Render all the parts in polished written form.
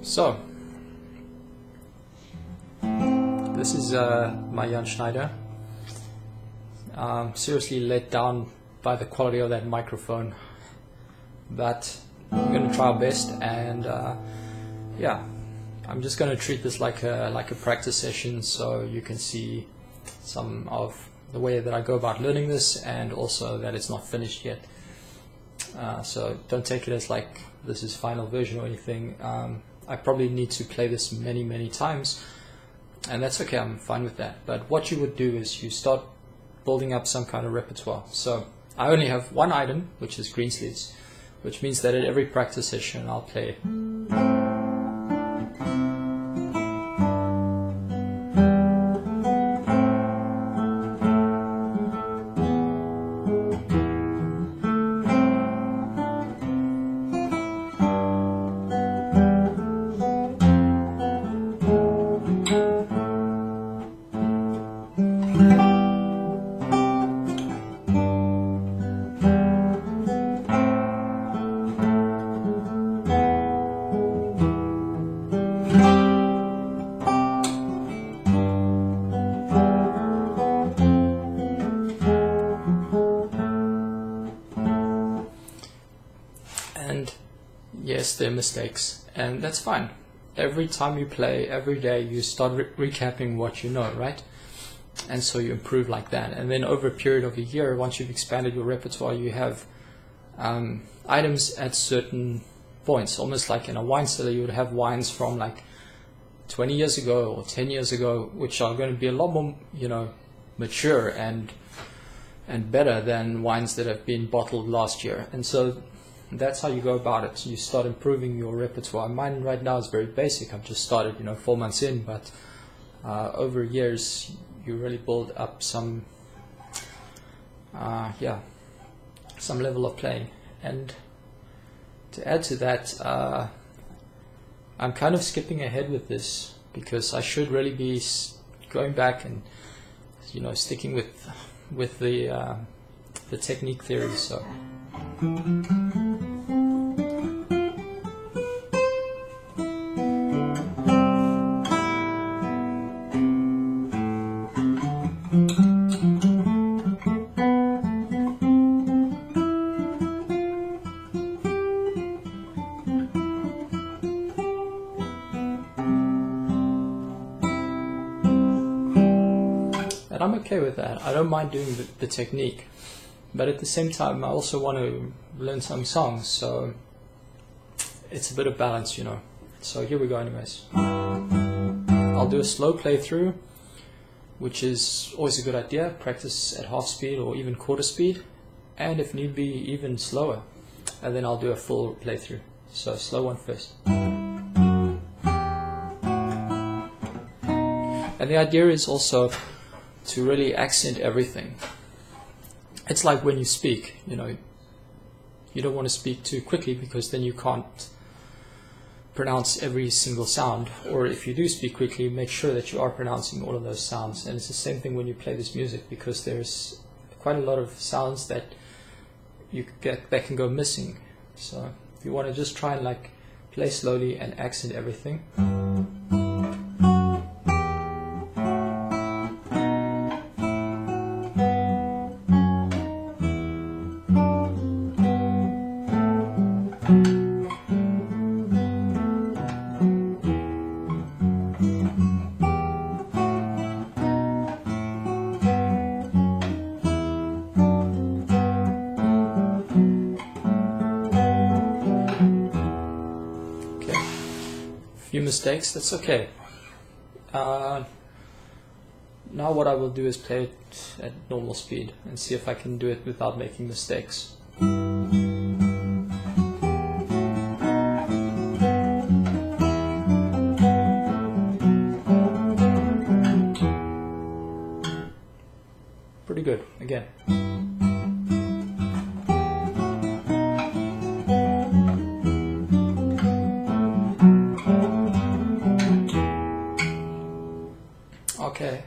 So, this is my Jan Schneider. Seriously let down by the quality of that microphone, but we're going to try our best, and yeah, I'm just going to treat this like a practice session, so you can see some of the way that I go about learning this, and also that it's not finished yet. So don't take it as like this is final version or anything. I probably need to play this many times, and that's okay, I'm fine with that. But what you would do is you start building up some kind of repertoire. So I only have one item, which is Greensleeves, which means that at every practice session I'll play yes, there are mistakes, and that's fine. Every time you play, every day, you start recapping what you know, right? And so you improve like that. And then over a period of a year, once you've expanded your repertoire, you have items at certain points. Almost like in a wine cellar, you would have wines from like 20 years ago or 10 years ago, which are going to be a lot more, mature and better than wines that have been bottled last year. And so that's how you go about it. You start improving your repertoire. Mine right now is very basic. I've just started, 4 months in, but over years you really build up some level of playing. And to add to that, I'm kind of skipping ahead with this because I should really be going back and sticking with the technique theory. So. And I'm okay with that. I don't mind doing the technique, but at the same time I also want to learn some songs, so it's a bit of balance, So here we go anyways. I'll do a slow playthrough, which is always a good idea. Practice at half speed or even quarter speed, and if need be even slower, and then I'll do a full playthrough. So slow one first. And the idea is also to really accent everything. It's like when you speak, you don't want to speak too quickly because then you can't pronounce every single sound, or if you do speak quickly, make sure that you are pronouncing all of those sounds. And it's the same thing when you play this music, because there's quite a lot of sounds that that can go missing. So you want to just try and play slowly and accent everything. Few mistakes, that's okay. Now what I will do is play it at normal speed and see if I can do it without making mistakes. Pretty good, again. Okay,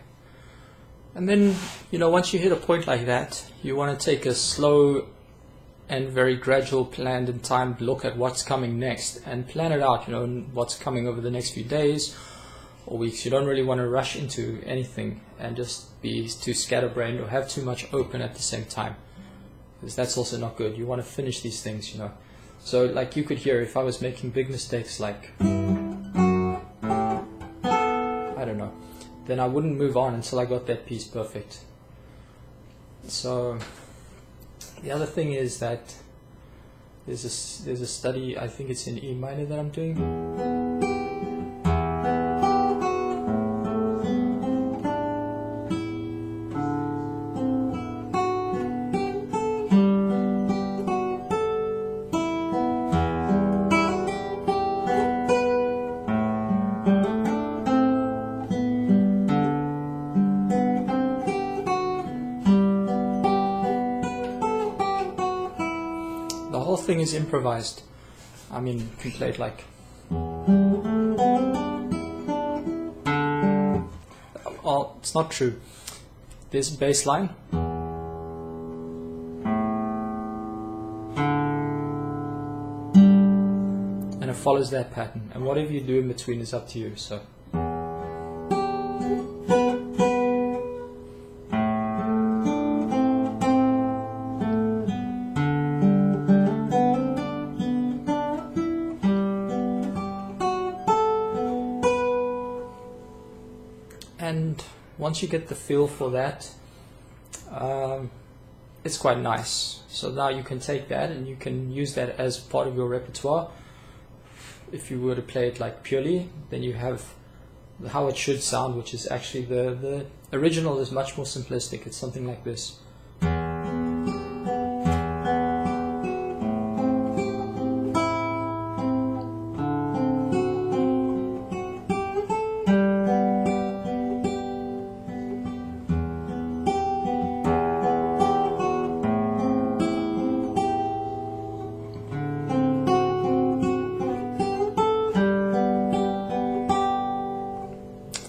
and then once you hit a point like that, you want to take a slow and very gradual, planned and timed look at what's coming next and plan it out, what's coming over the next few days or weeks. You don't really want to rush into anything and just be too scatterbrained or have too much open at the same time, because that's also not good. You want to finish these things, So like you could hear, if I was making big mistakes like, I don't know, then I wouldn't move on until I got that piece perfect. So the other thing is that there's a study, I think it's in E minor that I'm doing. The whole thing is improvised. I mean, you can play it like... Well, it's not true. There's a bass line. And it follows that pattern. And whatever you do in between is up to you. So. And once you get the feel for that, it's quite nice. So now you can take that and you can use that as part of your repertoire. If you were to play it like purely, then you have how it should sound, which is actually the original is much more simplistic. It's something like this.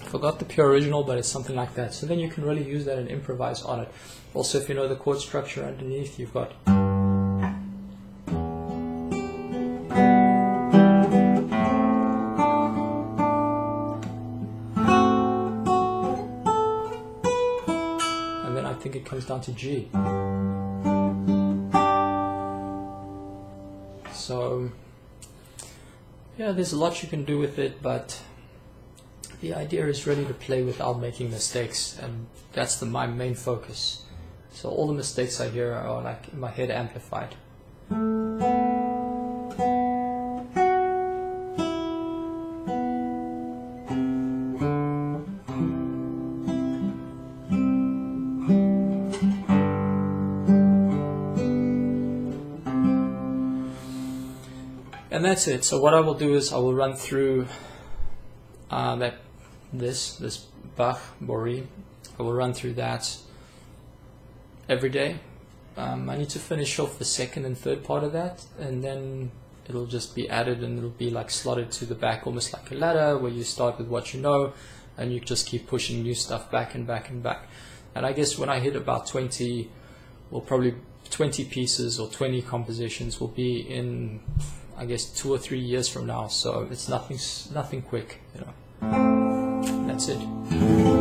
Forgot the pure original, but it's something like that. So then you can really use that and improvise on it. Also, if you know the chord structure underneath, you've got... And then I think it comes down to G. So, yeah, there's a lot you can do with it, but the idea is really to play without making mistakes, and that's my main focus. So all the mistakes I hear are like in my head amplified. And that's it. So what I will do is I will run through this Bach Bourrée. I will run through that every day. I need to finish off the second and third part of that, and then it'll just be added and it'll be like slotted to the back, almost like a ladder where you start with what you know and you just keep pushing new stuff back and back and back. And I guess when I hit about 20, well, probably 20 pieces or 20 compositions will be in, I guess, 2 or 3 years from now. So it's nothing quick, That's it.